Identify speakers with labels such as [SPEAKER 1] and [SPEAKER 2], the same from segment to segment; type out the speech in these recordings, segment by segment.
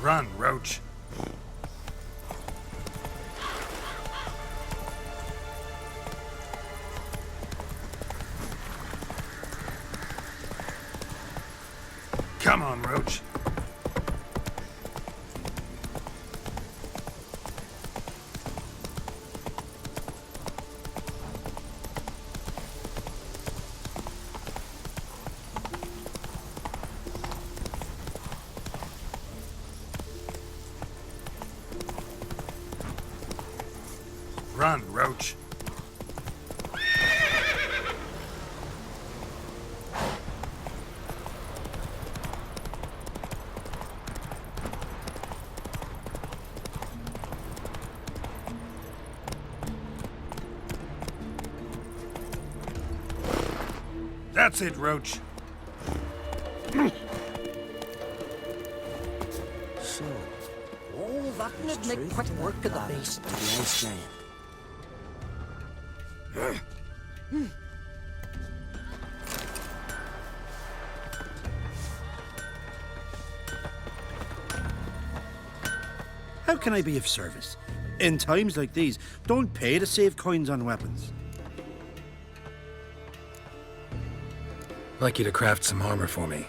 [SPEAKER 1] Run, Roach. Come on, Roach. Run, Roach. That's it, Roach.
[SPEAKER 2] So,
[SPEAKER 3] Oh, that would make quick work of the beast.
[SPEAKER 2] to the Ice Giant. How can I be of service? In times like these, don't pay to save coins on weapons.
[SPEAKER 1] I'd like you to craft some armor for me.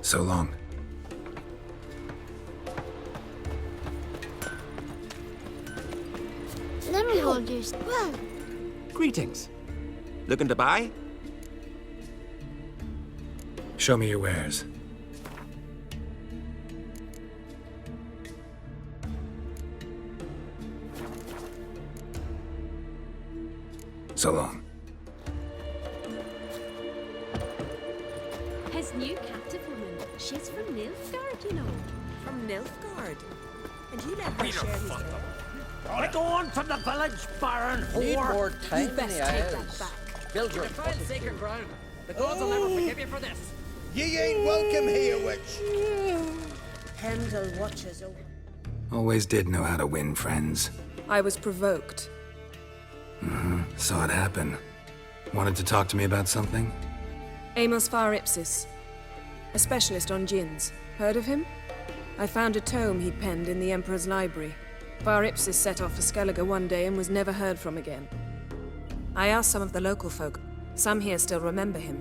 [SPEAKER 1] So long.
[SPEAKER 4] Let me hold yours. Well,
[SPEAKER 5] Greetings. Looking to buy?
[SPEAKER 1] Show me your wares. So long.
[SPEAKER 6] His new captive woman. She's from Nilfgaard, you know.
[SPEAKER 3] From Nilfgaard. And you let her share his name.
[SPEAKER 7] Get on from the village, Baron
[SPEAKER 3] Need
[SPEAKER 7] whore!
[SPEAKER 3] more time
[SPEAKER 6] You best
[SPEAKER 3] than
[SPEAKER 6] take
[SPEAKER 3] he
[SPEAKER 6] that
[SPEAKER 3] is.
[SPEAKER 6] back.
[SPEAKER 3] Build your
[SPEAKER 7] Defile sacred ground. The gods will never forgive you for this.
[SPEAKER 8] Ye ain't welcome here, witch.
[SPEAKER 3] Pendle watches over.
[SPEAKER 1] Always did know how to win friends.
[SPEAKER 9] I was provoked.
[SPEAKER 1] Saw it happen. Wanted to talk to me about something?
[SPEAKER 9] Amos Far Ipsis, a specialist on djinns. Heard of him? I found a tome he'd penned in the Emperor's library. Far Ipsis set off for Skellige one day and was never heard from again. I asked some of the local folk. Some here still remember him.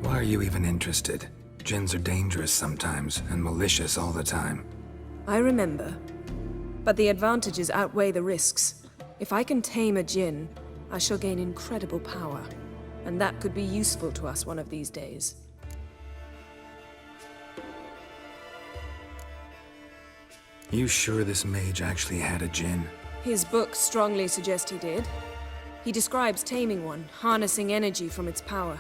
[SPEAKER 1] Why are you even interested? Djinns are dangerous sometimes, and malicious all the time.
[SPEAKER 9] I remember. But the advantages outweigh the risks. If I can tame a djinn, I shall gain incredible power. And that could be useful to us one of these days.
[SPEAKER 1] You sure this mage actually had a djinn?
[SPEAKER 9] His books strongly suggest he did. He describes taming one, harnessing energy from its power.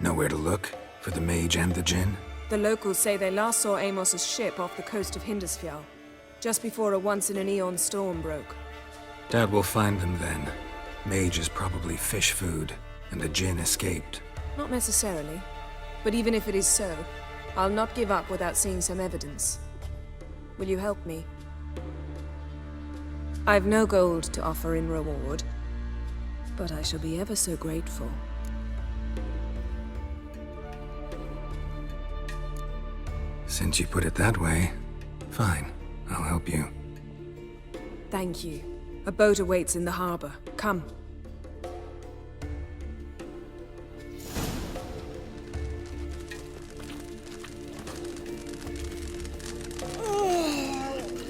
[SPEAKER 1] Nowhere to look? For the mage and the djinn?
[SPEAKER 9] The locals say they last saw Amos's ship off the coast of Hindusfjall. just before a once-in-an-eon storm broke.
[SPEAKER 1] Doubt we'll find them then. Mage is probably fish food, and the Jinn escaped.
[SPEAKER 9] Not necessarily. But even if it is so, I'll not give up without seeing some evidence. Will you help me? I've no gold to offer in reward, but I shall be ever so grateful.
[SPEAKER 1] Since you put it that way, fine. I'll help you.
[SPEAKER 9] Thank you. A boat awaits in the harbor. Come.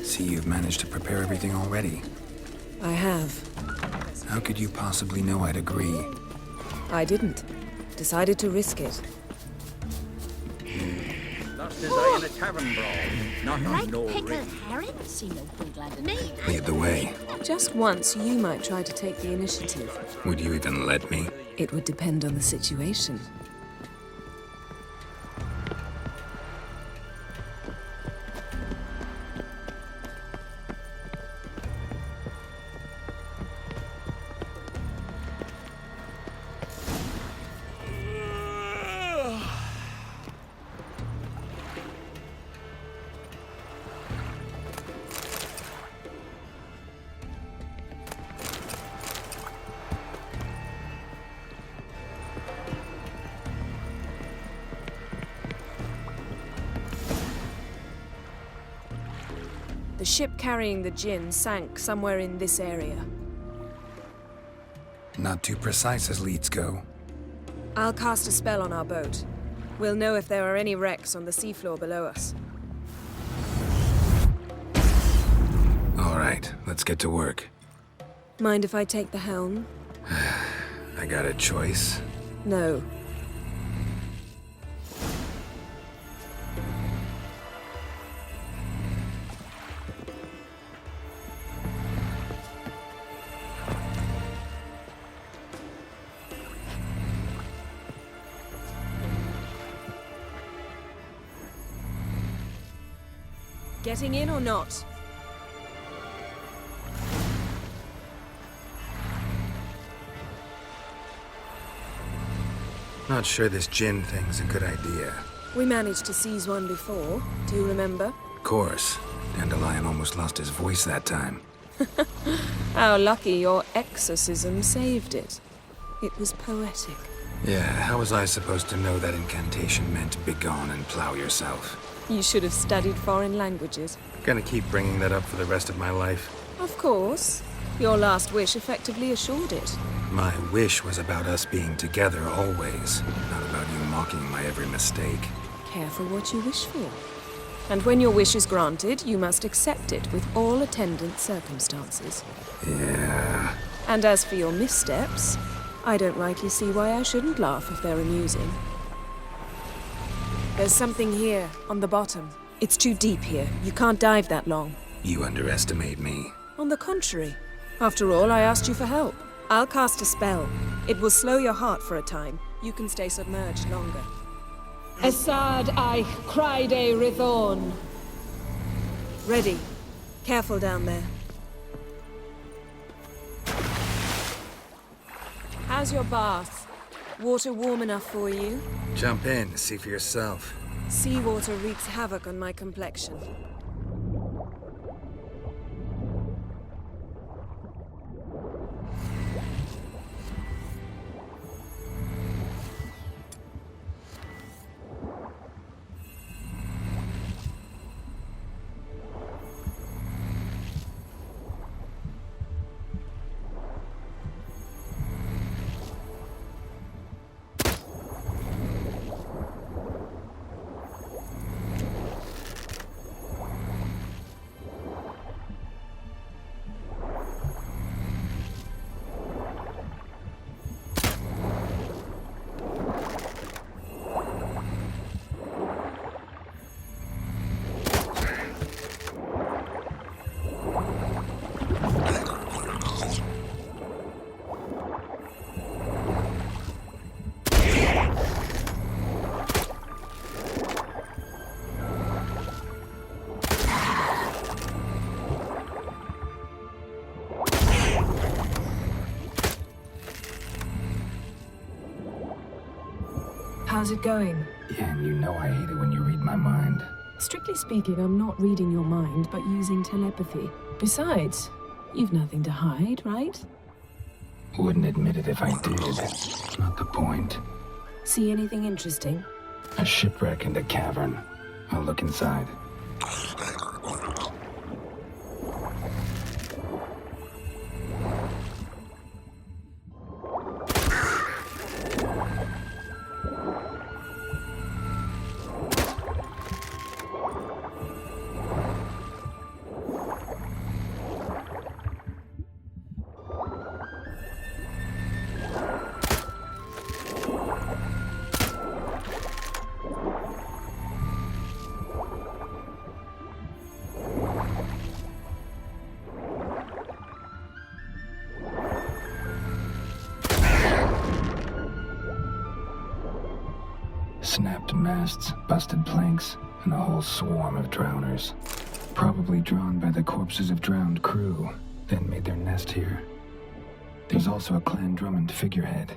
[SPEAKER 1] See, you've managed to prepare everything already.
[SPEAKER 9] I have.
[SPEAKER 1] How could you possibly know I'd agree?
[SPEAKER 9] I didn't. Decided to risk it.
[SPEAKER 7] Lost his eye in a tavern brawl. Not on
[SPEAKER 6] Like
[SPEAKER 7] no
[SPEAKER 6] pickled
[SPEAKER 7] ring.
[SPEAKER 6] herring? See no point landing me.
[SPEAKER 1] Lead the way.
[SPEAKER 9] Just once, you might try to take the initiative.
[SPEAKER 1] Would you even let me?
[SPEAKER 9] It would depend on the situation. The ship carrying the Jinn sank somewhere in this area.
[SPEAKER 1] Not too precise as leads go.
[SPEAKER 9] I'll cast a spell on our boat. We'll know if there are any wrecks on the seafloor below us.
[SPEAKER 1] All right, let's get to work.
[SPEAKER 9] Mind if I take the helm?
[SPEAKER 1] I got a choice.
[SPEAKER 9] No. Getting in or not?
[SPEAKER 1] Not sure this Jinn thing's a good idea.
[SPEAKER 9] We managed to seize one before. Do you remember?
[SPEAKER 1] Of course. Dandelion almost lost his voice that time.
[SPEAKER 9] How lucky your exorcism saved it. It was poetic.
[SPEAKER 1] Yeah, how was I supposed to know that incantation meant begone and plow yourself?
[SPEAKER 9] You should have studied foreign languages.
[SPEAKER 1] Gonna keep bringing that up for the rest of my life.
[SPEAKER 9] Of course. Your last wish effectively assured it.
[SPEAKER 1] My wish was about us being together always, not about you mocking my every mistake.
[SPEAKER 9] Careful what you wish for. And when your wish is granted, you must accept it with all attendant circumstances.
[SPEAKER 1] Yeah.
[SPEAKER 9] And as for your missteps, I don't rightly see why I shouldn't laugh if they're amusing. There's something here, on the bottom. It's too deep here. You can't dive that long.
[SPEAKER 1] You underestimate me.
[SPEAKER 9] On the contrary. After all, I asked you for help. I'll cast a spell. It will slow your heart for a time. You can stay submerged longer. Esad I Cride Rithorn. Ready. Careful down there. How's your bath? Water warm enough for you?
[SPEAKER 1] Jump in, see for yourself.
[SPEAKER 9] Seawater wreaks havoc on my complexion. How's it going?
[SPEAKER 1] Yeah, and you know I hate it when you read my mind.
[SPEAKER 9] Strictly speaking, I'm not reading your mind, but using telepathy. Besides, you've nothing to hide, right?
[SPEAKER 1] Wouldn't admit it if I did. Not the point.
[SPEAKER 9] See anything interesting?
[SPEAKER 1] A shipwreck and a cavern. I'll look inside. Snapped masts, busted planks, and a whole swarm of drowners. Probably drawn by the corpses of drowned crew, then made their nest here. There's also a Clan Drummond figurehead.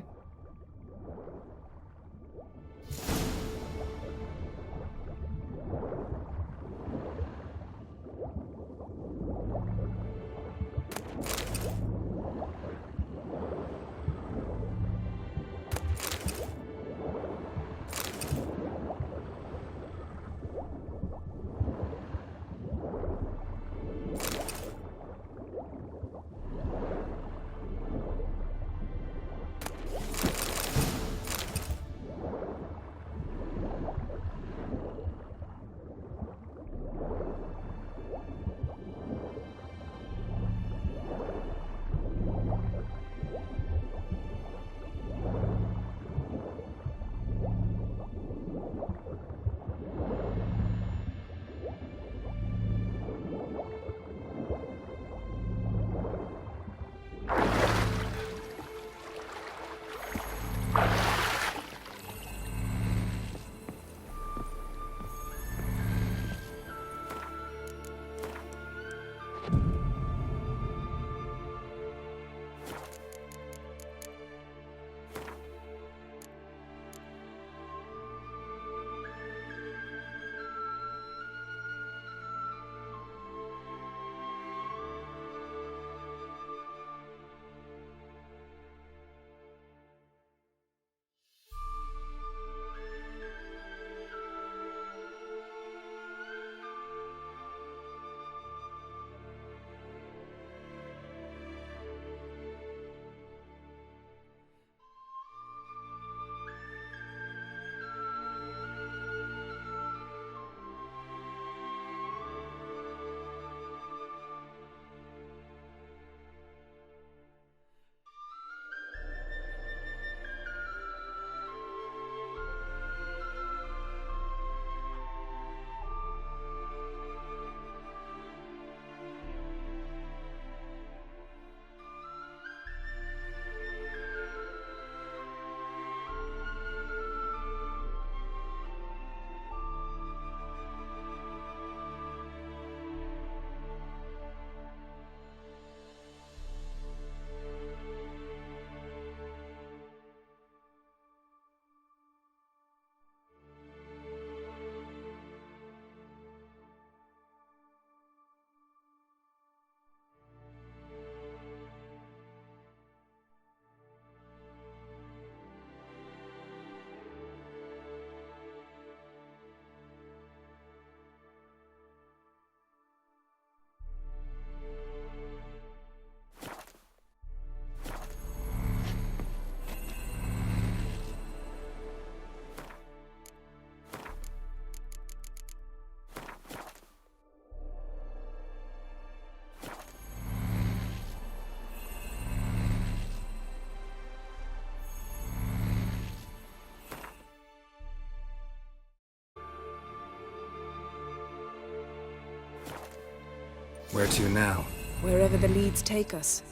[SPEAKER 1] Where to now?
[SPEAKER 9] Wherever the leads take us.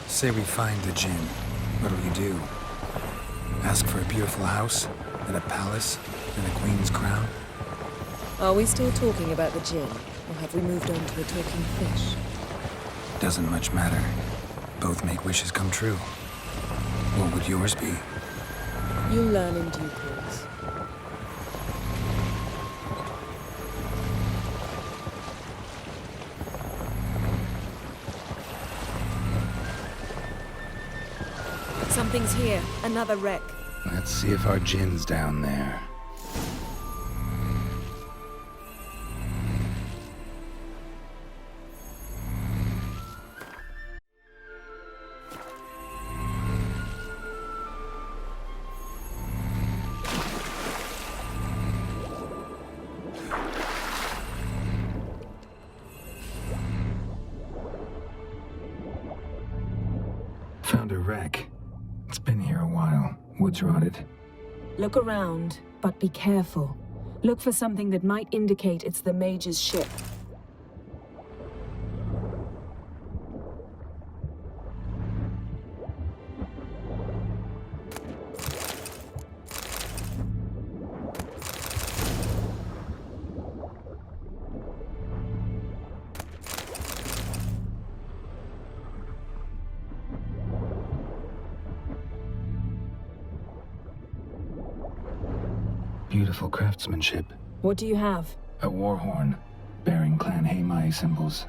[SPEAKER 1] Say we find the Jinn. What'll you do? Ask for a beautiful house, and a palace, and a queen's crown?
[SPEAKER 9] Are we still talking about the gin, or have we moved on to a talking fish?
[SPEAKER 1] Doesn't much matter. Both make wishes come true. What would yours be?
[SPEAKER 9] You'll learn in due course. Something's here. Another wreck.
[SPEAKER 1] Let's see if our gin's down there. Found a wreck. It's been here a while. Wood's rotted.
[SPEAKER 9] Look around, but be careful. Look for something that might indicate it's the Mage's ship.
[SPEAKER 1] Beautiful craftsmanship.
[SPEAKER 9] What do you have?
[SPEAKER 1] A war horn, bearing Clan Haimai symbols.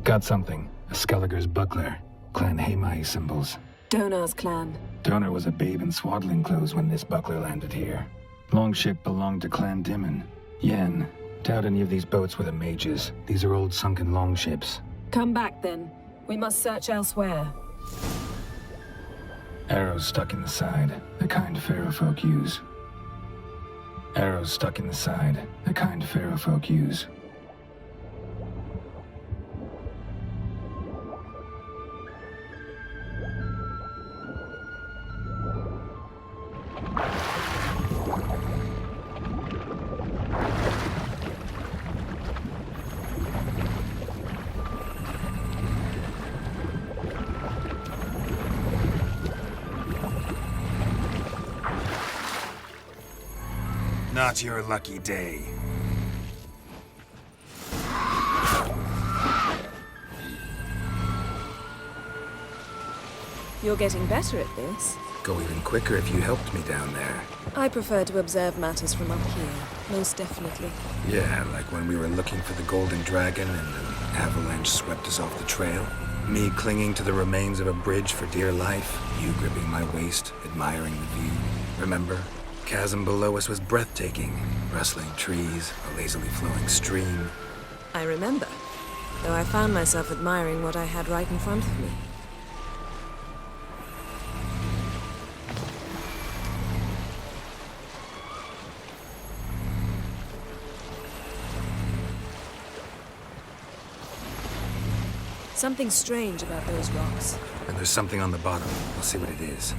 [SPEAKER 1] Got something. A Skelliger's buckler, Clan Haimai symbols.
[SPEAKER 9] Donar's clan.
[SPEAKER 1] Donar was a babe in swaddling clothes when this buckler landed here. Longship belonged to Clan Dimon. Yen, doubt any of these boats were the mages. These are old sunken longships.
[SPEAKER 9] Come back then. We must search elsewhere.
[SPEAKER 1] Arrows stuck in the side, the kind Pharaoh folk use. Arrows stuck in the side, the kind Pharaoh folk use. Not your lucky day.
[SPEAKER 9] You're getting better at this.
[SPEAKER 1] Go even quicker if you helped me down there.
[SPEAKER 9] I prefer to observe matters from up here, most definitely.
[SPEAKER 1] Yeah, like when we were looking for the Golden Dragon and an avalanche swept us off the trail. Me clinging to the remains of a bridge for dear life. You gripping my waist, admiring the view. Remember? Chasm below us was breathtaking. Rustling trees, a lazily flowing stream.
[SPEAKER 9] I remember, though I found myself admiring what I had right in front of me. Something strange about those rocks.
[SPEAKER 1] And there's something on the bottom. I'll see what it is.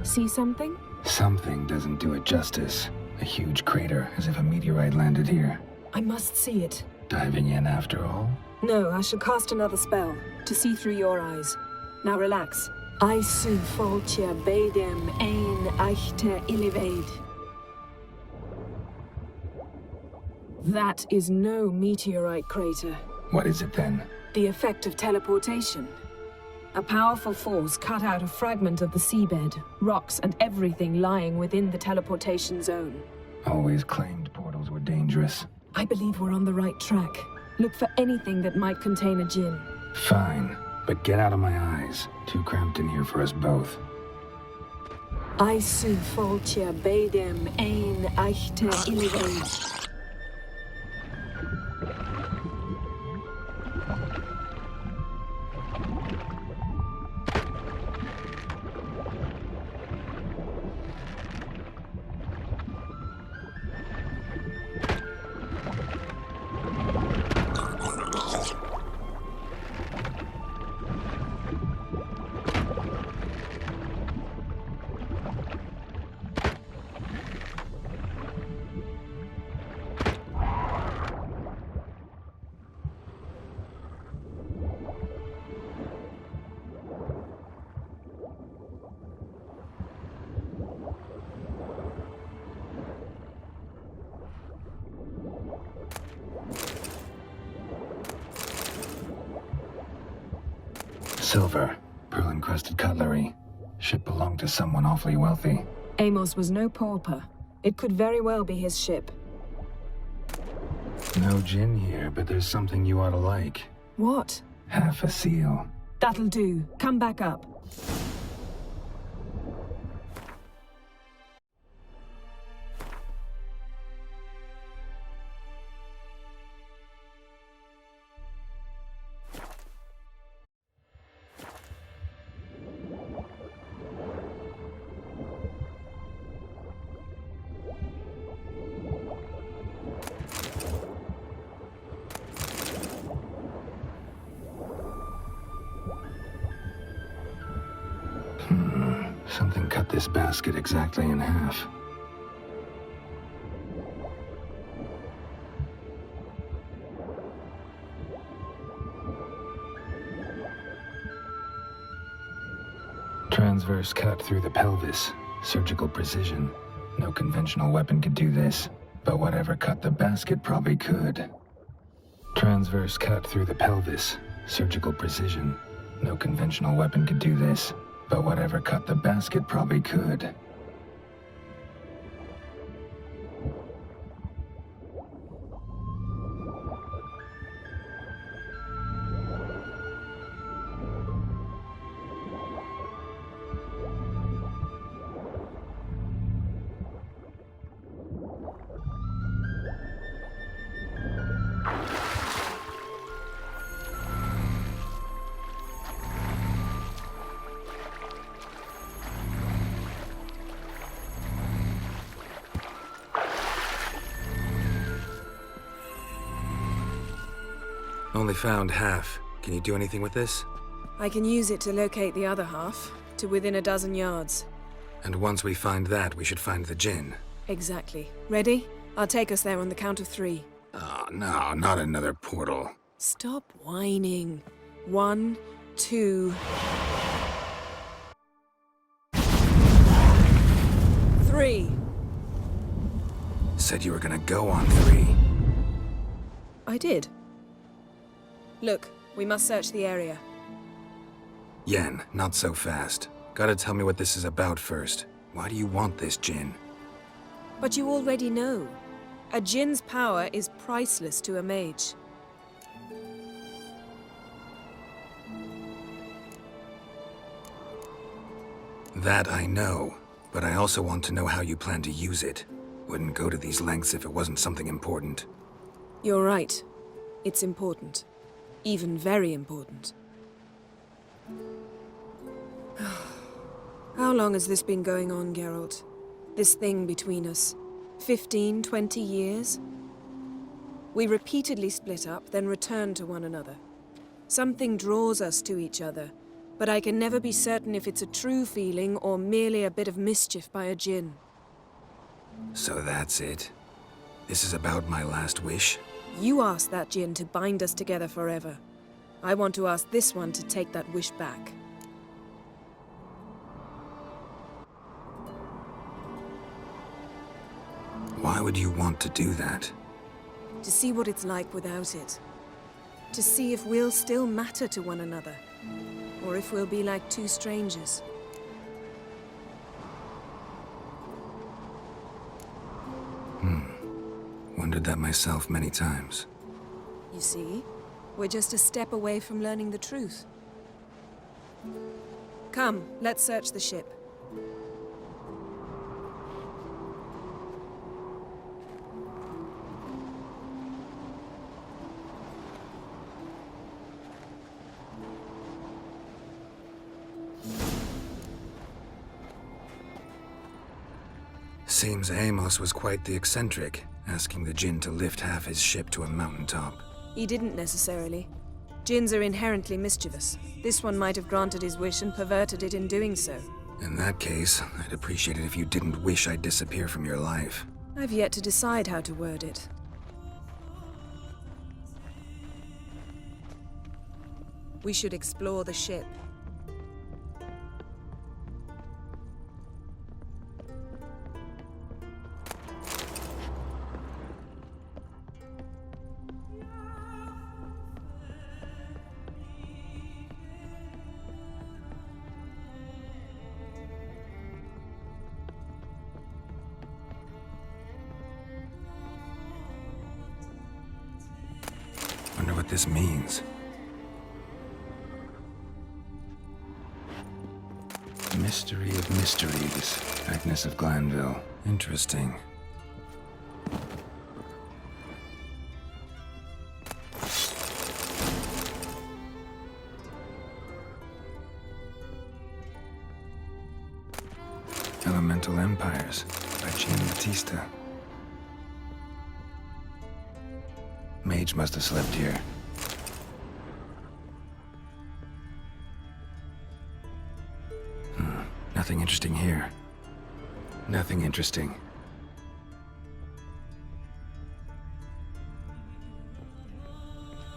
[SPEAKER 9] See something?
[SPEAKER 1] Something doesn't do it justice. A huge crater, as if a meteorite landed here.
[SPEAKER 9] I must see it.
[SPEAKER 1] Diving in after all?
[SPEAKER 9] No, I shall cast another spell, to see through your eyes. Now relax. Aisu foltia bedem ein eichte illivaid. That is no meteorite crater.
[SPEAKER 1] What is it then?
[SPEAKER 9] The effect of teleportation. A powerful force cut out a fragment of the seabed, rocks and everything lying within the teleportation zone.
[SPEAKER 1] Always claimed portals were dangerous.
[SPEAKER 9] I believe we're on the right track. Look for anything that might contain a djinn.
[SPEAKER 1] Fine, but get out of my eyes. Too cramped in here for us both.
[SPEAKER 9] I su foltia bedem ein echte illegate.
[SPEAKER 1] Silver, pearl-encrusted cutlery. Ship belonged to someone awfully wealthy.
[SPEAKER 9] Amos was no pauper. It could very well be his ship.
[SPEAKER 1] No gin here, but there's something you ought to like.
[SPEAKER 9] What?
[SPEAKER 1] Half a seal.
[SPEAKER 9] That'll do. Come back up.
[SPEAKER 1] Something cut this basket exactly in half. Transverse cut through the pelvis. Surgical precision. No conventional weapon could do this, but whatever cut the basket probably could. Transverse cut through the pelvis. Surgical precision. No conventional weapon could do this, but whatever cut the basket probably could.
[SPEAKER 5] Only found half. Can you do anything with this?
[SPEAKER 9] I can use it to locate the other half, to within a dozen yards.
[SPEAKER 5] And once we find that, we should find the djinn.
[SPEAKER 9] Exactly. Ready? I'll take us there on the count of 3.
[SPEAKER 5] Oh, no, not another portal.
[SPEAKER 9] Stop whining. 1, 2... 3.
[SPEAKER 5] Said you were gonna go on 3.
[SPEAKER 9] I did. Look, we must search the area.
[SPEAKER 5] Yen, not so fast. Gotta tell me what this is about first. Why do you want this djinn?
[SPEAKER 9] But you already know. A djinn's power is priceless to a mage.
[SPEAKER 5] That I know, but I also want to know how you plan to use it. Wouldn't go to these lengths if it wasn't something important.
[SPEAKER 9] You're right. It's important. Even very important. How long has this been going on, Geralt? This thing between us? 15, 20 years? We repeatedly split up, then return to one another. Something draws us to each other, but I can never be certain if it's a true feeling or merely a bit of mischief by a djinn.
[SPEAKER 5] So that's it. This is about my last wish?
[SPEAKER 9] You asked that djinn to bind us together forever. I want to ask this one to take that wish back.
[SPEAKER 5] Why would you want to do that?
[SPEAKER 9] To see what it's like without it. To see if we'll still matter to one another. or if we'll be like two strangers.
[SPEAKER 5] Wondered that myself many times.
[SPEAKER 9] You see, we're just a step away from learning the truth. Come, let's search the ship.
[SPEAKER 5] Seems Amos was quite the eccentric, asking the Jinn to lift half his ship to a mountaintop.
[SPEAKER 9] He didn't necessarily. Jinns are inherently mischievous. This one might have granted his wish and perverted it in doing so.
[SPEAKER 5] In that case, I'd appreciate it if you didn't wish I'd disappear from your life.
[SPEAKER 9] I've yet to decide how to word it. We should explore the ship.
[SPEAKER 5] Wonder what this means.
[SPEAKER 1] Mystery of mysteries, Agnes of Glanville.
[SPEAKER 5] Interesting.
[SPEAKER 1] Elemental Empires by Jean Batista. Mage must have slept here.
[SPEAKER 5] Nothing interesting here.
[SPEAKER 1] Nothing interesting.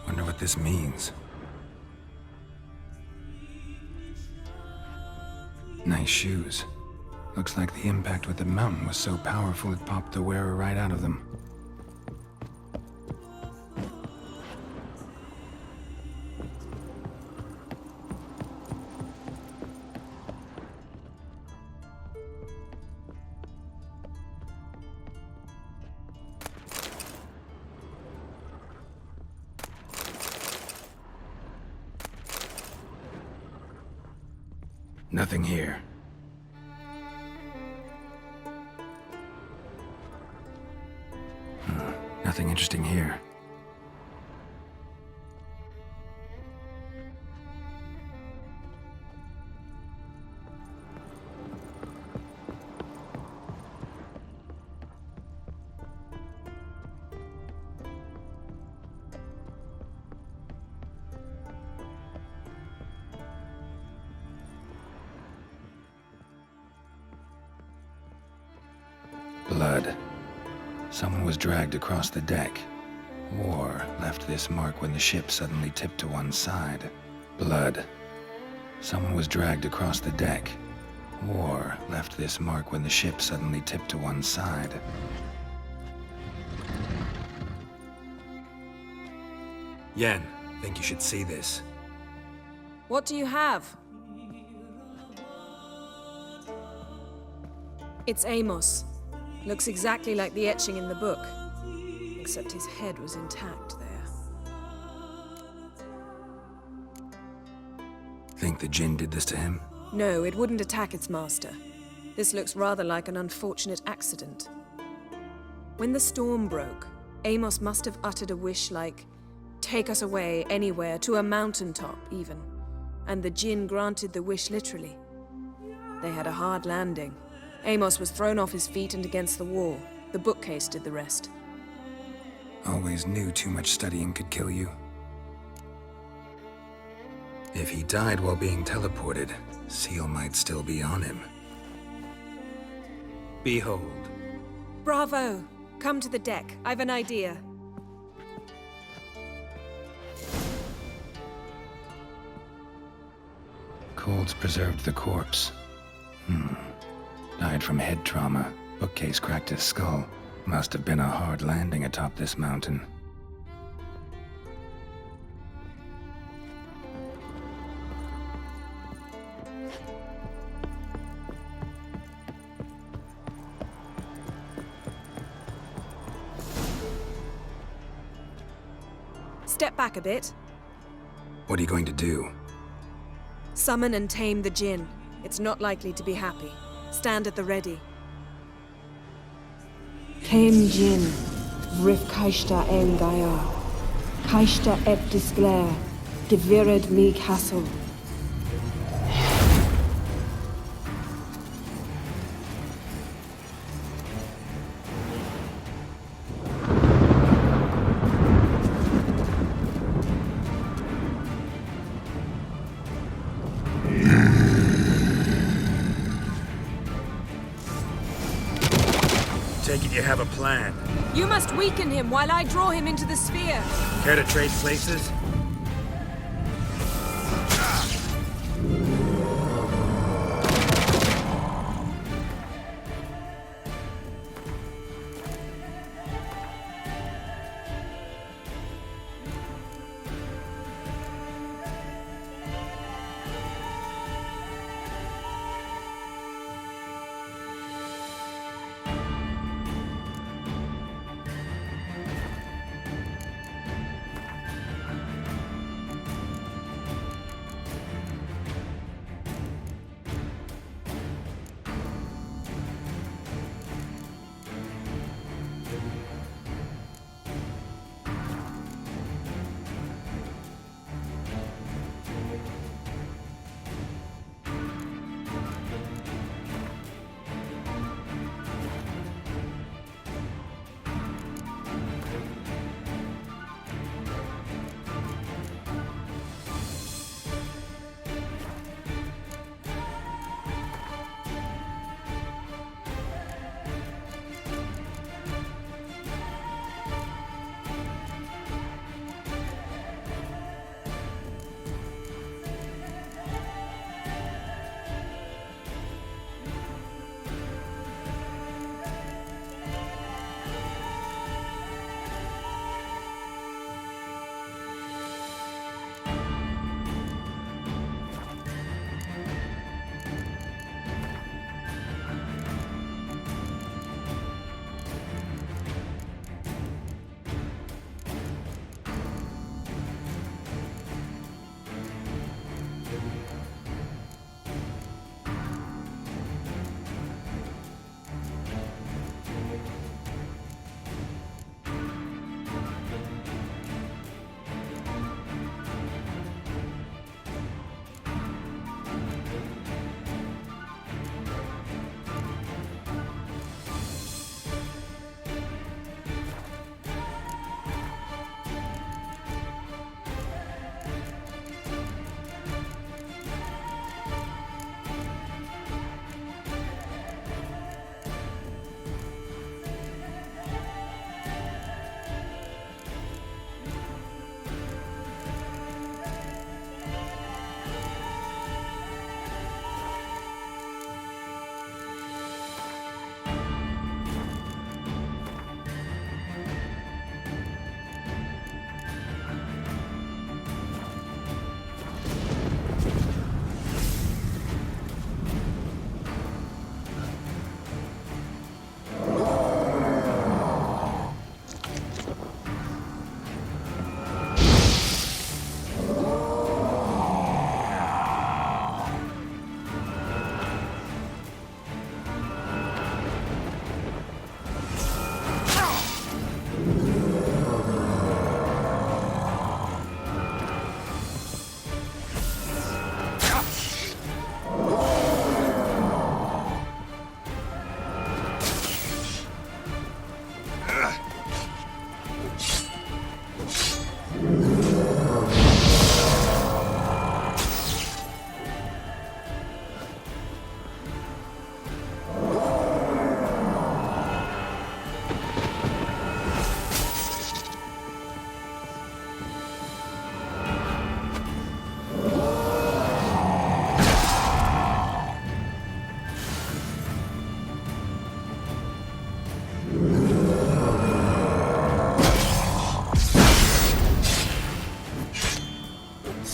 [SPEAKER 5] Wonder what this means.
[SPEAKER 1] Nice shoes. Looks like the impact with the mountain was so powerful it popped the wearer right out of them. Nothing here. Nothing interesting here. Blood. Someone was dragged across the deck. Or left this mark when the ship suddenly tipped to one side. Blood. Someone was dragged across the deck. Or left this mark when the ship suddenly tipped to one side.
[SPEAKER 5] Yen, think you should see this.
[SPEAKER 9] What do you have? It's Amos. Looks exactly like the etching in the book. Except his head was intact there.
[SPEAKER 5] Think the Jinn did this to him?
[SPEAKER 9] No, it wouldn't attack its master. This looks rather like an unfortunate accident. When the storm broke, Amos must have uttered a wish like, "Take us away, anywhere, to a mountaintop, even." And the Jinn granted the wish literally. They had a hard landing. Amos was thrown off his feet and against the wall. The bookcase did the rest.
[SPEAKER 5] Always knew too much studying could kill you. If he died while being teleported, Seal might still be on him. Behold.
[SPEAKER 9] Bravo! Come to the deck. I've an idea.
[SPEAKER 1] Colds preserved the corpse. Died from head trauma. Bookcase cracked his skull. Must have been a hard landing atop this mountain.
[SPEAKER 9] Step back a bit.
[SPEAKER 5] What are you going to do?
[SPEAKER 9] Summon and tame the Jinn. It's not likely to be happy. Stand at the ready.
[SPEAKER 10] Tame Jinn, Vrif Kaishta Engaya, Kaishta Ep Disglair, Gevired Mi Castle.
[SPEAKER 5] Take it you have a plan.
[SPEAKER 9] You must weaken him while I draw him into the sphere.
[SPEAKER 5] Care to trade places?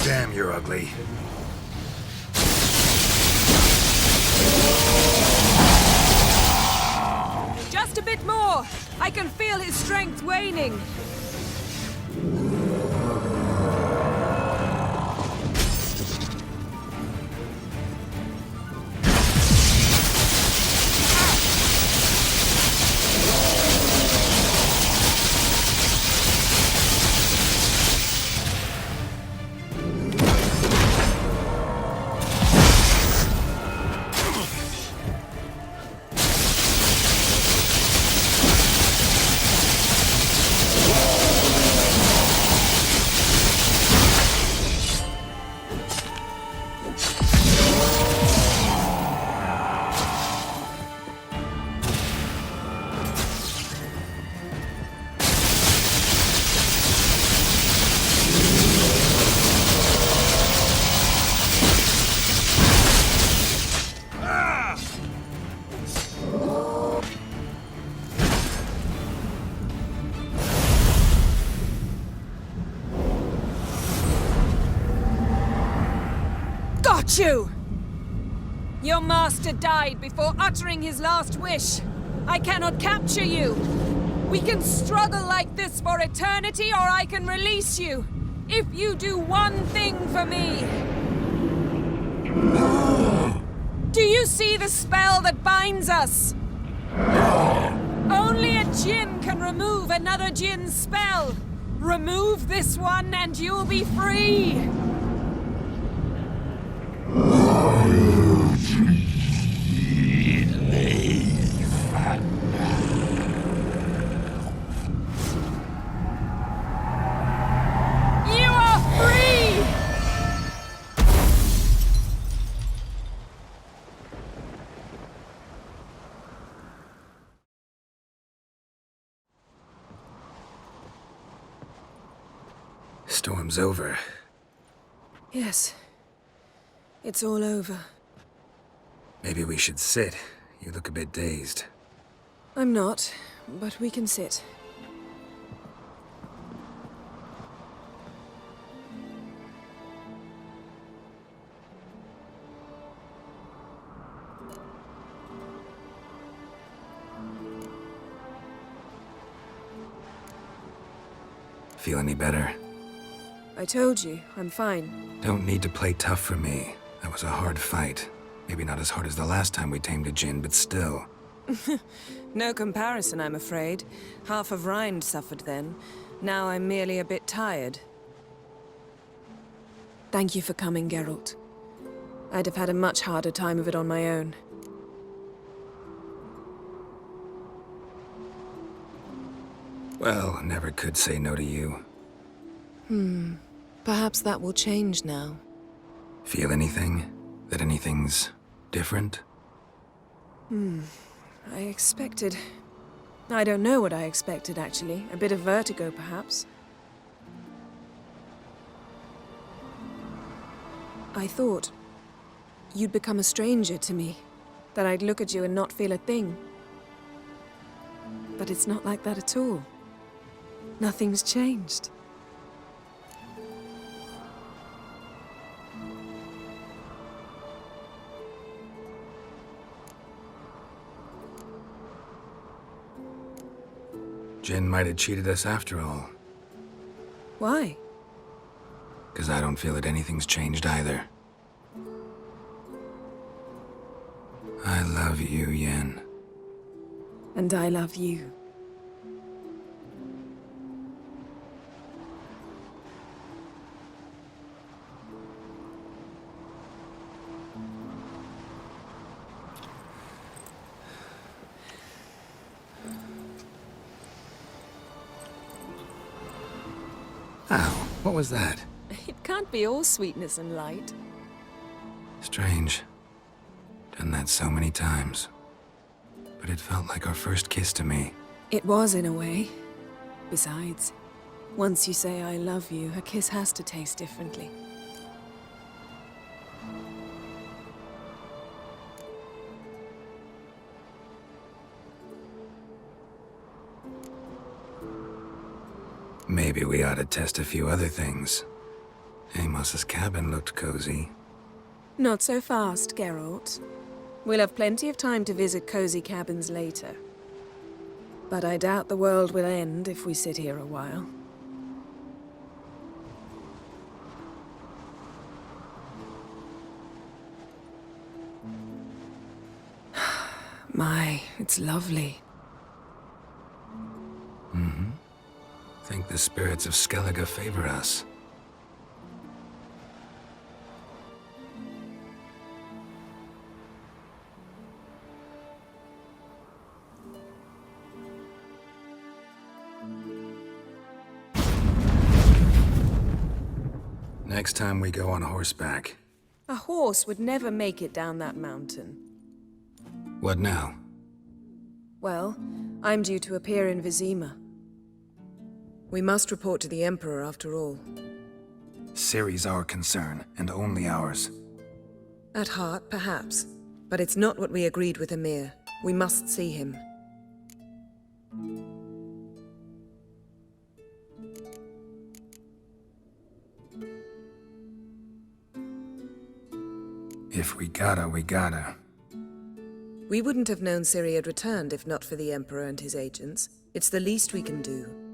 [SPEAKER 5] Damn, you're ugly.
[SPEAKER 9] Just a bit more! I can feel his strength waning! Got you! Your master died before uttering his last wish. I cannot capture you. We can struggle like this for eternity, or I can release you. If you do one thing for me. Do you see the spell that binds us? Only a djinn can remove another djinn's spell. Remove this one and you'll be free. You are free!
[SPEAKER 5] Storm's over.
[SPEAKER 9] Yes. It's all over.
[SPEAKER 5] Maybe we should sit. You look a bit dazed.
[SPEAKER 9] I'm not, but we can sit.
[SPEAKER 5] Feel any better?
[SPEAKER 9] I told you, I'm fine.
[SPEAKER 5] Don't need to play tough for me. That was a hard fight. Maybe not as hard as the last time we tamed a djinn, but still.
[SPEAKER 9] No comparison, I'm afraid. Half of Rind suffered then. Now I'm merely a bit tired. Thank you for coming, Geralt. I'd have had a much harder time of it on my own.
[SPEAKER 5] Well, never could say no to you.
[SPEAKER 9] Perhaps that will change now.
[SPEAKER 5] Feel anything? That anything's different?
[SPEAKER 9] I expected... I don't know what I expected, actually. A bit of vertigo, perhaps. I thought you'd become a stranger to me. That I'd look at you and not feel a thing. But it's not like that at all. Nothing's changed.
[SPEAKER 5] Jinn might have cheated us after all.
[SPEAKER 9] Why?
[SPEAKER 5] 'Cause I don't feel that anything's changed either. I love you, Yen.
[SPEAKER 9] And I love you.
[SPEAKER 5] Ow, what was that?
[SPEAKER 9] It can't be all sweetness and light.
[SPEAKER 5] Strange. Done that so many times. But it felt like our first kiss to me.
[SPEAKER 9] It was, in a way. Besides, once you say I love you, a kiss has to taste differently.
[SPEAKER 5] Maybe we ought to test a few other things. Amos's cabin looked cozy.
[SPEAKER 9] Not so fast, Geralt. We'll have plenty of time to visit cozy cabins later. But I doubt the world will end if we sit here a while. My, it's lovely.
[SPEAKER 5] Think the spirits of Skellige favor us. Next time we go on horseback.
[SPEAKER 9] A horse would never make it down that mountain.
[SPEAKER 5] What now?
[SPEAKER 9] Well, I'm due to appear in Vizima. We must report to the Emperor after all.
[SPEAKER 5] Ciri's our concern, and only ours.
[SPEAKER 9] At heart, perhaps. But it's not what we agreed with Emir. We must see him.
[SPEAKER 5] If we gotta, we gotta.
[SPEAKER 9] We wouldn't have known Ciri had returned if not for the Emperor and his agents. It's the least we can do.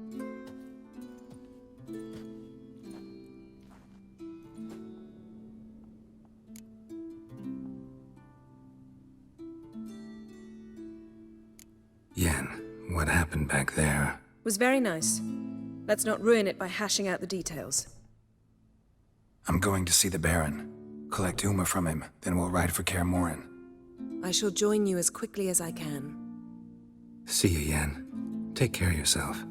[SPEAKER 5] Yen, what happened back there?
[SPEAKER 9] Was very nice. Let's not ruin it by hashing out the details.
[SPEAKER 5] I'm going to see the Baron. Collect Uma from him, then we'll ride for Kaer Morhen.
[SPEAKER 9] I shall join you as quickly as I can.
[SPEAKER 5] See you, Yen. Take care of yourself.